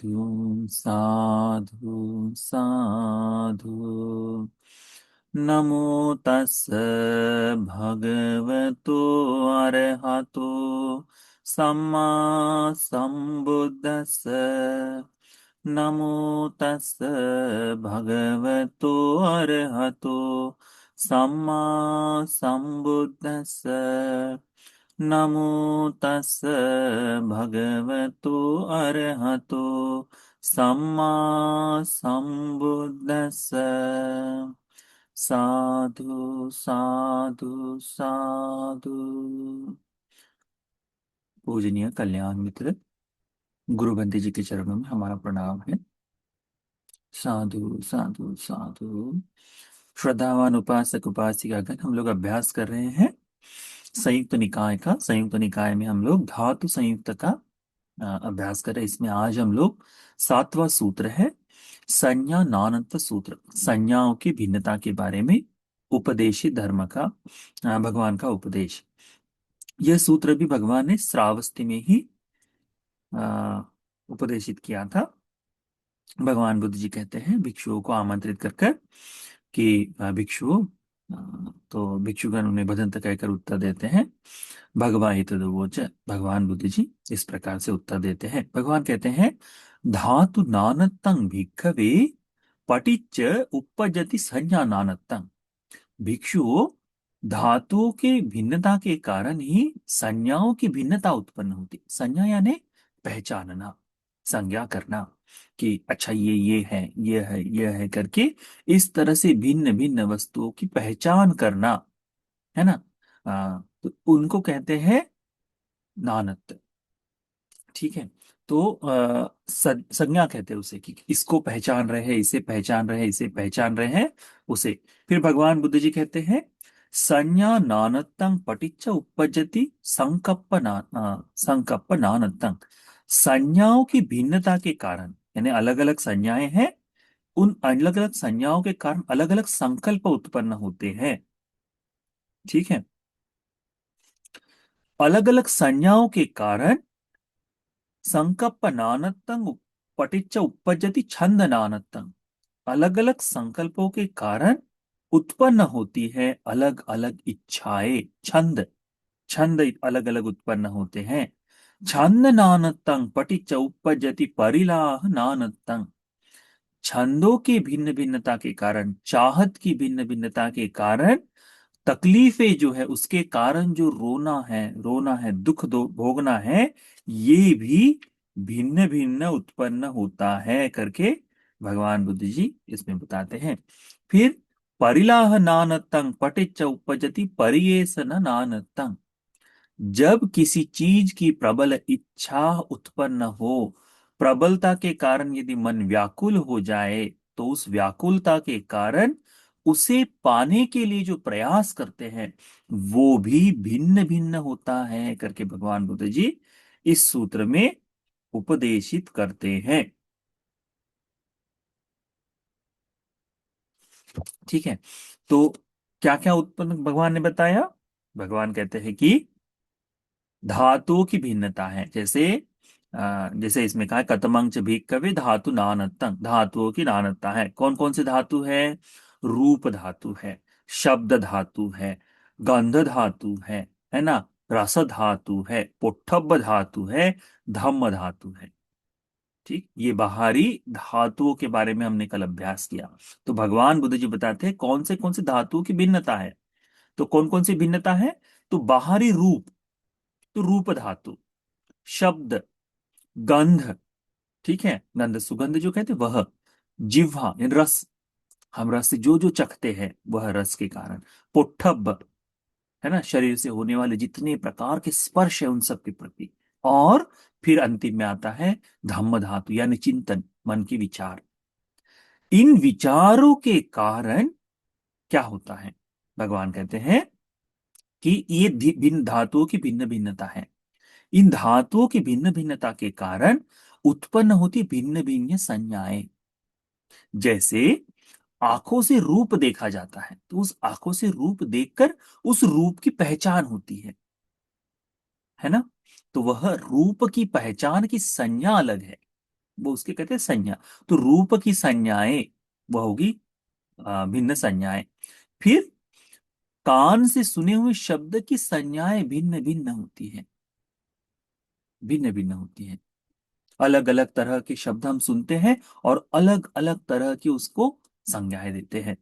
साधु साधु साधु। नमो तस् भगवतो अरहतो सम्मा संबुद्दस्स। नमो तस् भगवतो अरहतो सम्मा संबुद्दस्स। नमो तस् भगवतो अरहतो सम्मा संबुद्दस्स। साधु साधु साधु। पूजनीय कल्याण मित्र गुरु बंदी जी के चरणों में हमारा प्रणाम है। साधु साधु साधु। श्रद्धावान उपासक उपासिकागण, हम लोग अभ्यास कर रहे हैं संयुक्त निकाय का। संयुक्त निकाय में हम लोग धातु संयुक्त का अभ्यास कर रहे हैं। इसमें आज हम लोग सातवां सूत्र है संज्ञा नानत्व सूत्र। संज्ञाओं की भिन्नता के बारे में उपदेशी धर्म का भगवान का उपदेश। यह सूत्र भी भगवान ने श्रावस्ती में ही उपदेशित किया था। भगवान बुद्ध जी कहते हैं भिक्षुओं को आमंत्रित कर कर कि भिक्षुओं, तो भिक्षुगण उन्हें भजंत कहकर उत्तर देते हैं भगवान तदवोच। भगवान बुद्ध जी इस प्रकार से उत्तर देते हैं। भगवान कहते हैं धातु नानत्तं भिक्खवे पटिच्च उपपजति संज्ञा नानत्तं। भिक्षुओं, धातुओं के भिन्नता के कारण ही संज्ञाओं की भिन्नता उत्पन्न होती। संज्ञा यानी पहचानना, संज्ञा करना कि अच्छा ये है करके इस तरह से भिन्न भिन्न वस्तुओं की पहचान करना, है ना। तो उनको कहते हैं नानत्व। ठीक है। तो संज्ञा कहते हैं उसे कि इसको पहचान रहे हैं, इसे पहचान रहे हैं, इसे पहचान रहे हैं, उसे। फिर भगवान बुद्ध जी कहते हैं संज्ञा नानत्तं पटिच्च उपपज्जति संकप्प नानत्तं। संज्ञाओं की भिन्नता के कारण, यानी अलग अलग संज्ञाएं हैं, उन अलग अलग संज्ञाओं के कारण अलग अलग संकल्प उत्पन्न होते हैं। ठीक है। अलग अलग संज्ञाओं के कारण संकल्प नानत्तं पटिच्च उपपज्जति छंद नानत्तं। अलग अलग संकल्पों के कारण उत्पन्न होती है अलग अलग इच्छाएं। छंद, छंद अलग अलग उत्पन्न होते हैं। छंद नानत्तं पटिच्च उपपज्जति परिलाह नानत्तं। छंदों की भिन्न भिन्नता के कारण, चाहत की भिन्न भिन्नता के कारण, तकलीफें जो है उसके कारण जो रोना है, दुख दो भोगना है, ये भी भिन्न भिन्न उत्पन्न होता है करके भगवान बुद्ध जी इसमें बताते हैं। फिर परिलाह नानत्तं पटिच्च उपजति परियेसन नानत्तं। जब किसी चीज की प्रबल इच्छा उत्पन्न हो, प्रबलता के कारण यदि मन व्याकुल हो जाए, तो उस व्याकुलता के कारण उसे पाने के लिए जो प्रयास करते हैं वो भी भिन्न भिन्न होता है करके भगवान बुद्ध जी इस सूत्र में उपदेशित करते हैं। ठीक है। तो क्या क्या उत्पन्न भगवान ने बताया। भगवान कहते हैं कि धातुओं की भिन्नता है। जैसे इसमें कहा कतमंच भिक्खवे धातु नानत्तं। धातुओं की नानत्ता है। कौन कौन से धातु है। रूप धातु है, शब्द धातु है, गंध धातु है ना, रस धातु है, पोट्ठब्ब धातु है, धम्म धातु है। ठीक, ये बाहरी धातुओं के बारे में हमने कल अभ्यास किया। तो भगवान बुद्ध जी बताते हैं कौन से धातुओं की भिन्नता है। तो कौन कौन सी भिन्नता है। तो बाहरी रूप, तो रूप धातु, शब्द, गंध, ठीक है, गंध सुगंध जो कहते हैं वह, जिह्वा यानी रस, हम रस से जो जो चखते हैं वह रस के कारण, पोट्ठब्ब है ना, शरीर से होने वाले जितने प्रकार के स्पर्श है उन सब के प्रति, और फिर अंतिम में आता है धम्म धातु यानी चिंतन, मन के विचार। इन विचारों के कारण क्या होता है। भगवान कहते हैं कि ये भिन्न धातुओं की भिन्न भिन्नता है। इन धातुओं की भिन्न भिन्नता के कारण उत्पन्न होती भिन्न भिन्न संज्ञाएं। जैसे आंखों से रूप देखा जाता है तो उस आंखों से रूप देखकर उस रूप की पहचान होती है ना। तो वह रूप की पहचान की संज्ञा अलग है। वो उसके कहते हैं संज्ञा। तो रूप की संज्ञाएं वह होगी भिन्न संज्ञाएं। फिर कान से सुने हुए शब्द की संज्ञाएं भिन्न भिन्न होती हैं, भिन्न भिन्न होती हैं। अलग अलग तरह के शब्द हम सुनते हैं और अलग अलग तरह की उसको संज्ञाएं देते हैं।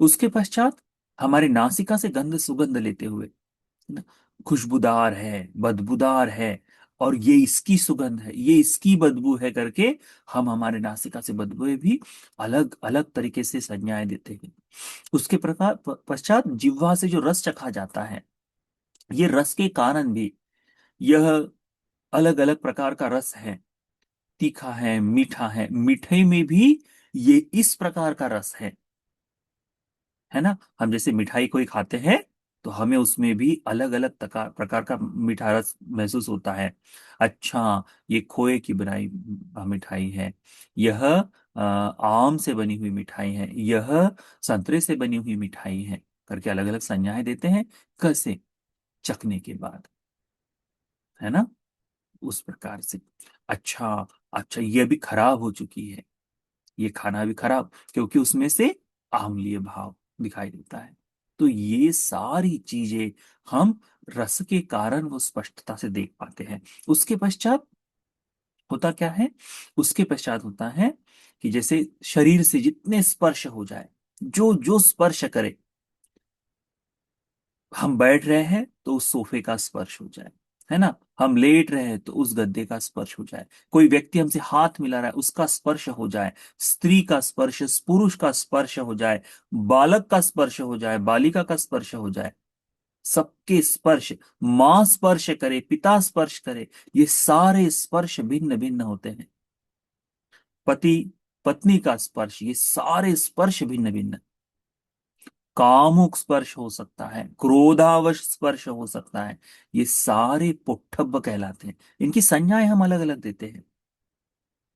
उसके पश्चात हमारी नासिका से गंध सुगंध लेते हुए, है ना, खुशबूदार है, बदबूदार है, और ये इसकी सुगंध है, ये इसकी बदबू है करके हम हमारे नासिका से बदबूएं भी अलग अलग तरीके से संज्ञाएं देते हैं। उसके प्रकार पश्चात जिह्वा से जो रस चखा जाता है, ये रस के कारण भी यह अलग अलग प्रकार का रस है। तीखा है, मीठा है, मीठे में भी ये इस प्रकार का रस है ना। हम जैसे मिठाई कोई खाते हैं तो हमें उसमें भी अलग अलग प्रकार का मीठा रस महसूस होता है। अच्छा, ये खोए की बनाई मिठाई है, यह आम से बनी हुई मिठाई है, यह संतरे से बनी हुई मिठाई है करके अलग अलग संज्ञाएं देते हैं। कैसे? चखने के बाद, है ना, उस प्रकार से। अच्छा, अच्छा, ये भी खराब हो चुकी है, ये खाना भी खराब, क्योंकि उसमें से आम्लीय भाव दिखाई देता है। तो ये सारी चीजें हम रस के कारण वो स्पष्टता से देख पाते हैं। उसके पश्चात होता क्या है? उसके पश्चात होता है कि जैसे शरीर से जितने स्पर्श हो जाए, जो जो स्पर्श करे, हम बैठ रहे हैं तो उस सोफे का स्पर्श हो जाए, है ना, हम लेट रहे हैं तो उस गद्दे का स्पर्श हो जाए, कोई व्यक्ति हमसे हाथ मिला रहा है उसका स्पर्श हो जाए, स्त्री का स्पर्श, पुरुष का स्पर्श हो जाए, बालक का स्पर्श हो जाए, बालिका का स्पर्श हो जाए, सबके स्पर्श, मां स्पर्श करे, पिता स्पर्श करे, ये सारे स्पर्श भिन्न भिन्न होते हैं। पति पत्नी का स्पर्श, ये सारे स्पर्श भिन्न भिन्न। कामुक स्पर्श हो सकता है, क्रोधावश स्पर्श हो सकता है, ये सारे पुष्टब्ब कहलाते हैं। इनकी संज्ञाएं हम अलग अलग देते हैं,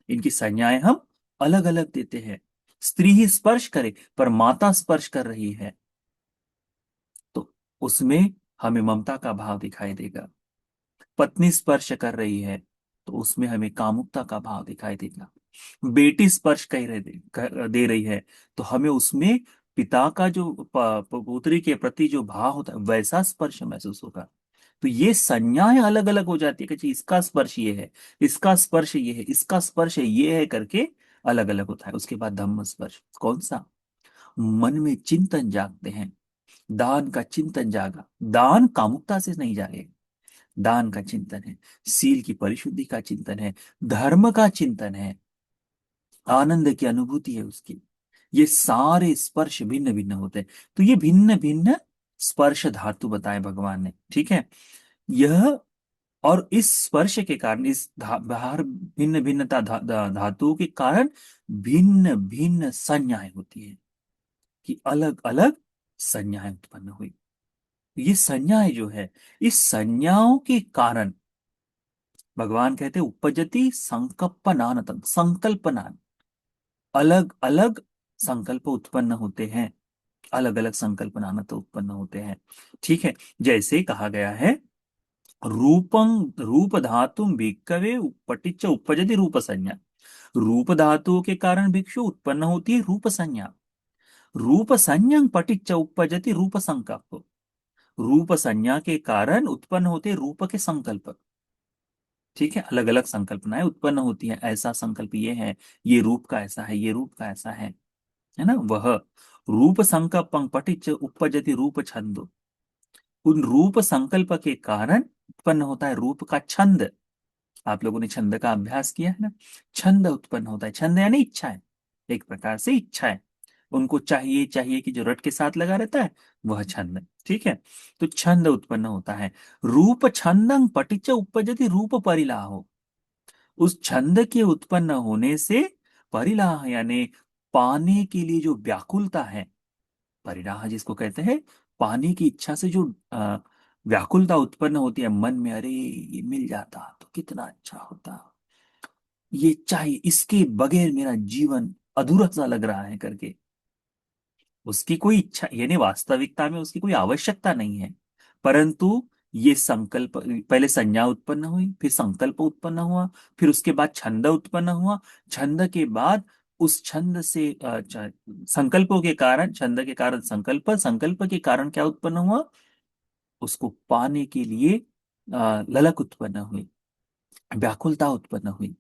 इनकी संज्ञाएं हम अलग अलग देते हैं। स्त्री ही स्पर्श करे पर माता स्पर्श कर रही है तो उसमें हमें ममता का भाव दिखाई देगा। पत्नी स्पर्श कर रही है तो उसमें हमें कामुकता का भाव दिखाई देगा। बेटी स्पर्श दे रही है तो हमें उसमें पिता का जो पुत्री के प्रति जो भाव होता है वैसा स्पर्श महसूस होगा। तो ये संज्ञाएं अलग अलग हो जाती है कि जी इसका स्पर्श ये है, इसका स्पर्श ये है, इसका स्पर्श ये है करके अलग अलग होता है। उसके बाद धम्म स्पर्श कौन सा? मन में चिंतन जागते हैं, दान का चिंतन जागा, दान कामुकता से नहीं जागेगा, दान का चिंतन है, सील की परिशुद्धि का चिंतन है, धर्म का चिंतन है, आनंद की अनुभूति है उसकी। ये सारे स्पर्श भिन्न भिन्न होते हैं। तो ये भिन्न भिन्न स्पर्श धातु बताए भगवान ने, ठीक है। यह और इस स्पर्श के कारण, इस बाहर भिन्न भिन्नता धातुओं के कारण भिन्न भिन्न संज्ञाएं होती है, कि अलग अलग संज्ञाएं उत्पन्न हुई। ये संज्ञाएं जो है, इस संज्ञाओं के कारण भगवान कहते हैं उपजति संकल्पनानतम, संकल्पना, अलग अलग संकल्प उत्पन्न होते हैं, अलग अलग संकल्पनान तो उत्पन्न होते हैं, ठीक है। जैसे कहा गया है, रूपं रूप धातु भिक्कवे पटिच्च उपजति रूप संज्ञा, रूप धातुओं के कारण भिक्षु उत्पन्न होती है रूप संज्ञा, रूप संज्ञा पटिच्च उपजति रूप संकल्प, रूप संज्ञा के कारण उत्पन्न होते रूप के संकल्प, ठीक है। अलग अलग संकल्पनाएं उत्पन्न होती हैं, ऐसा संकल्प ये है, ये रूप का ऐसा है, ये रूप का ऐसा है ना। वह रूप संकल्पं पटिच उपजति रूप छंद, उन रूप संकल्प के कारण उत्पन्न होता है रूप का छंद। आप लोगों ने छंद का अभ्यास किया है ना, छंद उत्पन्न होता है, छंद यानी इच्छा है, एक प्रकार से इच्छा है, उनको चाहिए चाहिए कि जो रट के साथ लगा रहता है वह छंद, ठीक है। तो छंद उत्पन्न होता है, रूप छंदं पटिच उपजति रूप परिलाहो, उस छंद के उत्पन्न होने से परिलाह यानी पाने के लिए जो व्याकुलता है, परिणाह जिसको कहते हैं, पाने की इच्छा से जो व्याकुलता उत्पन्न होती है मन में, अरे ये मिल जाता तो कितना अच्छा होता, ये चाहिए, इसके बगैर मेरा जीवन अधूरा सा लग रहा है करके, उसकी कोई इच्छा यानी वास्तविकता में उसकी कोई आवश्यकता नहीं है, परंतु ये संकल्प, पहले संज्ञा उत्पन्न हुई, फिर संकल्प उत्पन्न हुआ, फिर उसके बाद छंद उत्पन्न हुआ। छंद के बाद उस छंद से संकल्पों के कारण, छंद के कारण संकल्प, संकल्प के कारण क्या उत्पन्न हुआ, उसको पाने के लिए ललक उत्पन्न हुई, व्याकुलता उत्पन्न हुई।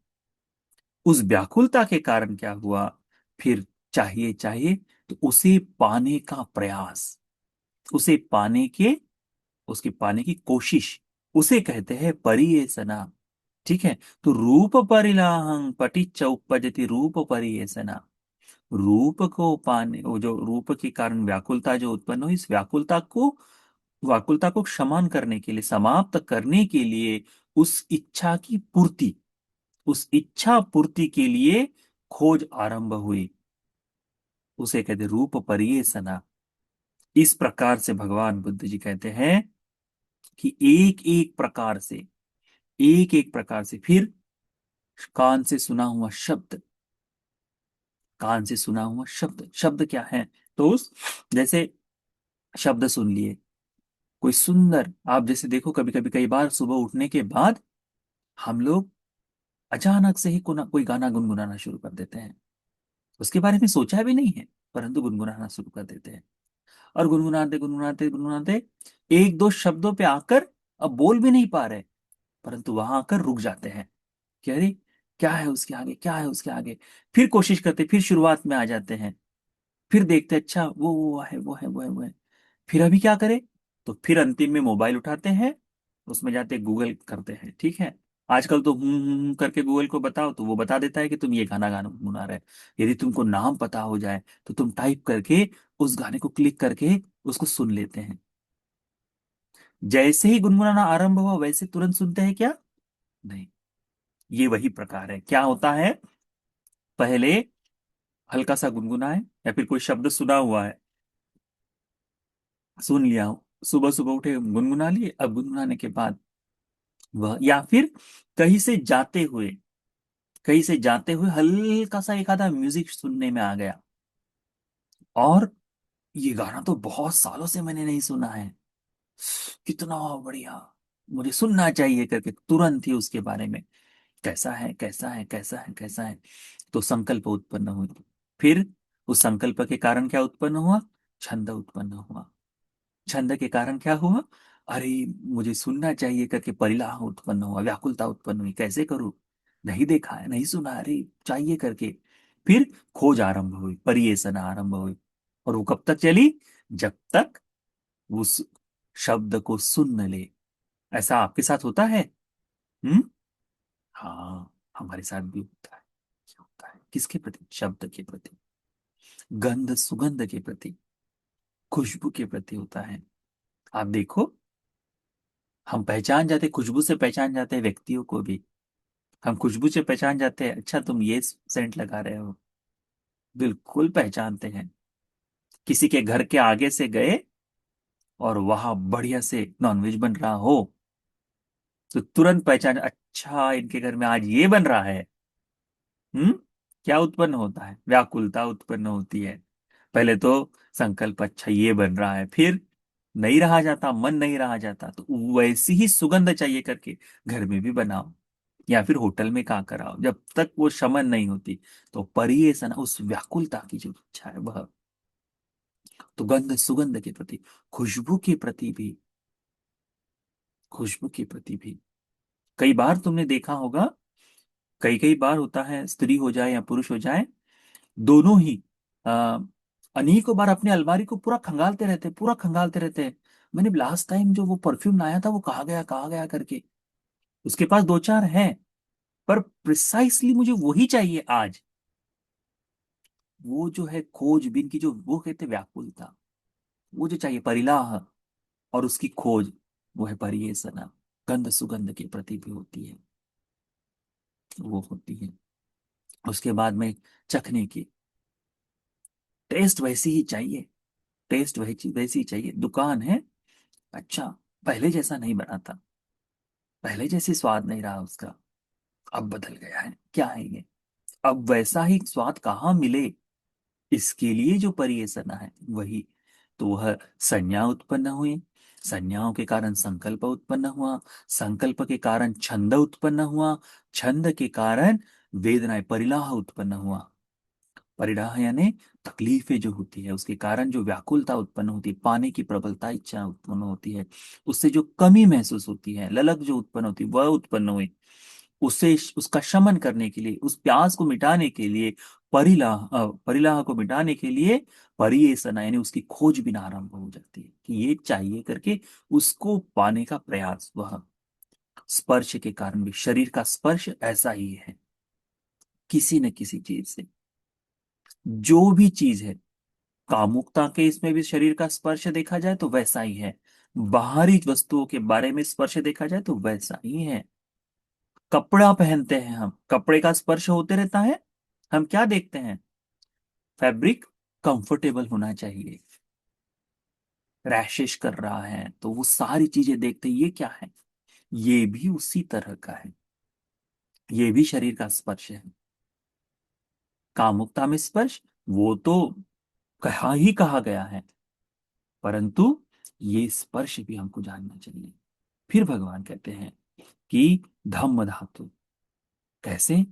उस व्याकुलता के कारण क्या हुआ, फिर चाहिए चाहिए, तो उसे पाने का प्रयास, उसे पाने के, उसकी पाने की कोशिश, उसे कहते हैं परियेसना। ठीक है। तो रूप परिलाहं पटिच्च उपपजति रूप परियेसना। रूप को पाने, वो जो रूप के कारण व्याकुलता जो उत्पन्न हुई, इस व्याकुलता को क्षमान करने के लिए, समाप्त करने के लिए, उस इच्छा की पूर्ति, उस इच्छा पूर्ति के लिए खोज आरंभ हुई, उसे कहते रूप परियेसना। इस प्रकार से भगवान बुद्ध जी कहते हैं कि एक एक प्रकार से, एक एक प्रकार से, फिर कान से सुना हुआ शब्द, कान से सुना हुआ शब्द, शब्द क्या है, तो उस, जैसे शब्द सुन लिए, कोई सुंदर, आप जैसे देखो कभी कभी, कई बार सुबह उठने के बाद हम लोग अचानक से ही कोई गाना गुनगुनाना शुरू कर देते हैं, उसके बारे में सोचा भी नहीं है, परंतु गुनगुनाना शुरू कर देते हैं। और गुनगुनाते गुनगुनाते गुनगुनाते एक दो शब्दों पे आकर अब बोल भी नहीं पा रहे, परंतु वहां आकर रुक जाते हैं कि अरे क्या है उसके आगे, क्या है उसके आगे। फिर कोशिश करते, फिर शुरुआत में आ जाते हैं, फिर देखते अच्छा वो है, वो है, वो है, वो है। फिर अभी क्या करें, तो फिर अंतिम में मोबाइल उठाते हैं, उसमें जाते गूगल करते हैं। ठीक है। आजकल तो करके गूगल को बताओ तो वो बता देता है कि तुम ये गाना गाना गुनगुना रहे। यदि तुमको नाम पता हो जाए तो तुम टाइप करके उस गाने को क्लिक करके उसको सुन लेते हैं। जैसे ही गुनगुनाना आरंभ हुआ वैसे तुरंत सुनते हैं क्या, नहीं। ये वही प्रकार है, क्या होता है, पहले हल्का सा गुनगुनाए, या फिर कोई शब्द सुना हुआ है, सुन लिया हो, सुबह सुबह उठे गुनगुना लिए, अब गुनगुनाने के बाद वह, या फिर कहीं से जाते हुए, कहीं से जाते हुए हल्का सा एक आधा म्यूजिक सुनने में आ गया, और ये गाना तो बहुत सालों से मैंने नहीं सुना है, कितना बढ़िया, मुझे सुनना चाहिए करके तुरंत ही उसके बारे में, कैसा है, कैसा है, कैसा है, कैसा है, तो संकल्प उत्पन्न हुई। फिर उस संकल्प के कारण क्या उत्पन्न हुआ, छंद उत्पन्न हुआ। छंद के कारण क्या हुआ, अरे मुझे सुनना चाहिए करके परिलाह उत्पन्न हुआ, व्याकुलता उत्पन्न हुई, कैसे करूं, नहीं देखा है, नहीं सुना, अरे चाहिए करके। फिर खोज आरंभ हुई, परियेसना आरंभ हुई। और वो कब तक चली, जब तक उस शब्द को सुन न ले। ऐसा आपके साथ होता है? हम्म। हाँ, हमारे साथ भी होता है। क्या होता है, किसके प्रति, शब्द के प्रति, गंध सुगंध के प्रति, खुशबू के प्रति होता है। आप देखो, हम पहचान जाते, खुशबू से पहचान जाते हैं व्यक्तियों को भी। हम खुशबू से पहचान जाते हैं, अच्छा तुम ये सेंट लगा रहे हो, बिल्कुल पहचानते हैं। किसी के घर के आगे से गए और वहां बढ़िया से नॉनवेज बन रहा हो, तो तुरंत पहचान, अच्छा इनके घर में आज ये बन रहा है। हम्म। क्या उत्पन्न होता है, व्याकुलता उत्पन्न होती है। पहले तो संकल्प, अच्छा ये बन रहा है, फिर नहीं रहा जाता, मन नहीं रहा जाता, तो वैसी ही सुगंध चाहिए करके घर में भी बनाओ, या फिर होटल में कहा कराओ, जब तक वो शमन नहीं होती। तो परियेसन, उस व्याकुलता की जो इच्छा है वह, तो गंध सुगंध के प्रति, खुशबू के प्रति भी, खुशबू के प्रति भी, कई बार तुमने देखा होगा, कई कई बार होता है, स्त्री हो जाए या पुरुष हो जाए, दोनों ही आ, अनेकों बार अपनी अलमारी को पूरा खंगालते रहते, पूरा खंगालते रहते हैं। मैंने लास्ट टाइम जो वो परफ्यूम लाया था वो कहाँ गया, कहाँ गया करके, उसके पास दो चार हैं, पर प्रिसाइसली मुझे वही चाहिए आज। वो जो है खोजबीन की जो, वो कहते व्याकुलता, वो जो चाहिए परिलाह, और उसकी खोज, वो है परियेसना। गंध सुगंध के प्रति भी होती है, वो होती है। उसके बाद में चखने की, टेस्ट वैसी ही चाहिए, टेस्ट वैसी वैसी ही चाहिए। दुकान है, अच्छा पहले जैसा नहीं बना था, पहले जैसी स्वाद नहीं रहा उसका, अब बदल गया है, क्या है ये, अब वैसा ही स्वाद कहाँ मिले, इसके लिए जो परियेसना है वही, तो वह संज्ञा उत्पन्न हुई। संज्ञाओं के कारण संकल्प उत्पन्न हुआ, संकल्प के कारण छंद उत्पन्न हुआ, छंद के कारण वेदनाएं परिलाह उत्पन्न हुआ। परिलाह यानी तकलीफें जो होती है उसके कारण जो व्याकुलता उत्पन्न होती है, पाने की प्रबलता इच्छा उत्पन्न होती है, उससे जो कमी महसूस होती है, ललक जो उत्पन्न होती है वह उत्पन्न हुई। उससे उसका शमन करने के लिए, उस प्यास को मिटाने के लिए, परिलाह को मिटाने के लिए परियेसना यानी उसकी खोजबीन आरंभ हो जाती है कि ये चाहिए करके उसको पाने का प्रयास। वह स्पर्श के कारण भी, शरीर का स्पर्श ऐसा ही है, किसी न किसी चीज से जो भी चीज है, कामुकता के इसमें भी शरीर का स्पर्श देखा जाए तो वैसा ही है, बाहरी वस्तुओं के बारे में स्पर्श देखा जाए तो वैसा ही है। कपड़ा पहनते हैं हम, कपड़े का स्पर्श होते रहता है, हम क्या देखते हैं, फैब्रिक कंफर्टेबल होना चाहिए, रैशेस कर रहा है तो वो सारी चीजें देखते हैं, ये क्या है, ये भी उसी तरह का है, ये भी शरीर का स्पर्श है। कामुकता में स्पर्श वो तो कहा ही कहा गया है, परंतु ये स्पर्श भी हमको जानना चाहिए। फिर भगवान कहते हैं कि धम्म धातु कैसे,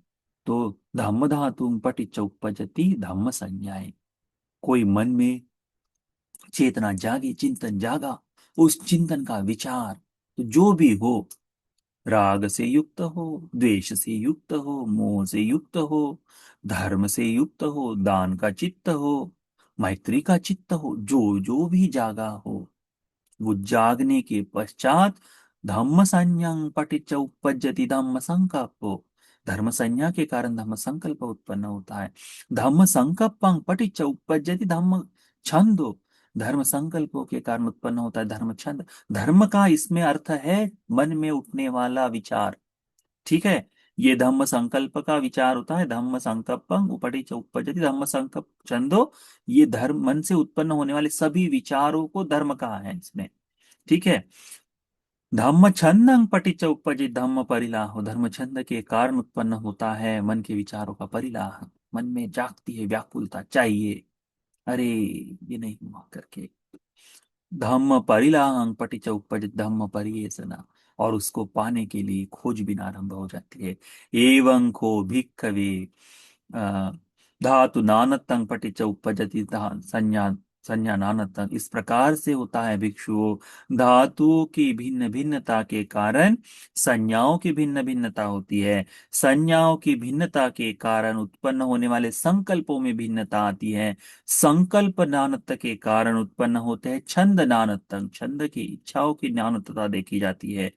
तो धम्म धातु पटिच्च उपपजति धम्म संज्ञाए। कोई मन में चेतना जागी, चिंतन जागा, उस चिंतन का विचार तो जो भी हो, राग से युक्त हो, द्वेष से युक्त हो, मोह से युक्त हो, धर्म से युक्त हो, दान का चित्त हो, मैत्री का चित्त हो, जो जो भी जागा हो, वो जागने के पश्चात धम्म संज्ञा पटिच्च उपपज्जति धम्म संकल्पो, धर्म संज्ञा के कारण धम्म संकल्प उत्पन्न होता है। धम्म संकल्पं पटिच्च उपपज्जति धम्म छंदो, धर्म संकल्पों के कारण उत्पन्न होता है धर्म छंद। धर्म का इसमें अर्थ है मन में उठने वाला विचार, ठीक है। ये धम्म संकल्प का विचार होता है, धम्म संकल्पं उपटिच्च उपपज्जति धम्म संकल्प छंदो, ये धर्म मन से उत्पन्न होने वाले सभी विचारों को धर्म कहा है इसमें, ठीक है। धम्म छंदं पटिच्च उपजित धम्म परिलाहो, धर्म छंद के कारण उत्पन्न होता है मन के विचारों का परिलाह, मन में जागती है व्याकुलता, चाहिए, अरे ये नहीं हुआ करके। धम्म परिलाहं पटिच्च उपजित धम्म परियेसना, और उसको पाने के लिए खोजबीन आरंभ हो जाती है। एवं को भिक्खवे अ, धातु नानत्तंग पटिच्च उपजति संज्ञा, संज्ञा नानत्तंग, इस प्रकार से होता है भिक्षुओं, धातुओं की भिन्न भिन्नता के कारण संज्ञाओं की भिन्न भिन्नता होती है, संज्ञाओं की भिन्नता के कारण उत्पन्न होने वाले संकल्पों में भिन्नता आती है, संकल्प नानत्व के कारण उत्पन्न होते हैं छंद नानत्तंग, छंद की इच्छाओं की नानत्वता देखी जाती है,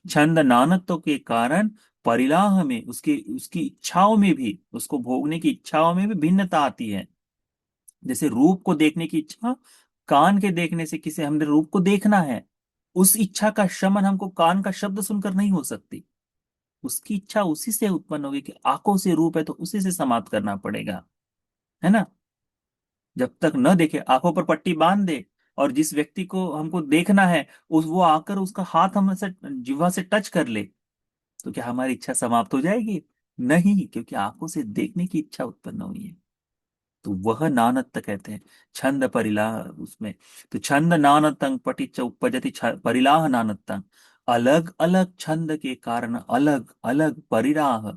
छंद नानत्व के कारण परिलाह में, उसके उसकी इच्छाओं में भी, उसको भोगने की इच्छाओं में भी भिन्नता आती है। जैसे रूप को देखने की इच्छा, कान के देखने से, किसी हमने रूप को देखना है, उस इच्छा का शमन हमको कान का शब्द सुनकर नहीं हो सकती, उसकी इच्छा उसी से उत्पन्न होगी कि आंखों से रूप है तो उसी से समाप्त करना पड़ेगा, है ना। जब तक न देखे, आंखों पर पट्टी बांध दे और जिस व्यक्ति को हमको देखना है उस वो आकर उसका हाथ हमसे जिह्वा से टच कर ले, तो क्या हमारी इच्छा समाप्त हो जाएगी? नहीं, क्योंकि आंखों से देखने की इच्छा उत्पन्न हुई है। तो वह नानत्त कहते हैं, छंद परिलाह उसमें। तो छंद नानत्तंग पटिच्च उपजति परिलाह नानत्तंग, अलग अलग छंद के कारण अलग अलग परिलाह,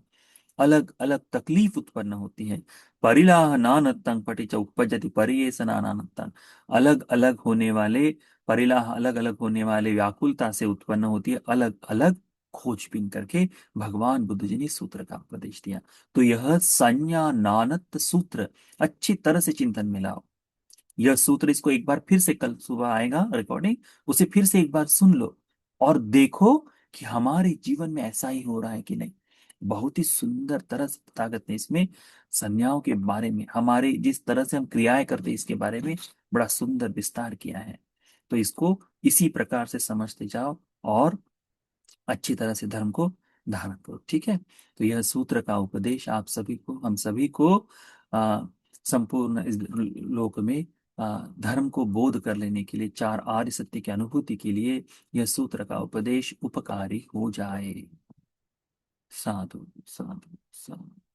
अलग अलग तकलीफ उत्पन्न होती है। परिलाह नानत्तंग पटिच्च उपजति परियेसना नानत्तंग, अलग अलग होने वाले परिलाह, अलग अलग होने वाले व्याकुलता से उत्पन्न होती है, अलग अलग खोजबीन करके भगवान बुद्ध जी ने सूत्र का उपदेश दिया। तो यह संज्ञा नानत्त सूत्र अच्छी तरह से चिंतन में लाओ। यह सूत्र, इसको एक बार फिर से, कल सुबह आएगा रिकॉर्डिंग, उसे फिर से एक बार सुन लो और देखो कि हमारे जीवन में ऐसा ही हो रहा है कि नहीं। बहुत ही सुंदर तरह से ताकत ने इसमें संज्ञाओं के बारे में, हमारे जिस तरह से हम क्रियाएं करते हैं इसके बारे में बड़ा सुंदर विस्तार किया है। तो इसको इसी प्रकार से समझते जाओ और अच्छी तरह से धर्म को धारण करो, ठीक है। तो यह सूत्र का उपदेश आप सभी को, हम सभी को आ, संपूर्ण इस लोक में धर्म को बोध कर लेने के लिए, चार आर्य सत्य की अनुभूति के लिए यह सूत्र का उपदेश उपकारी हो जाए। साधु साधु साधु।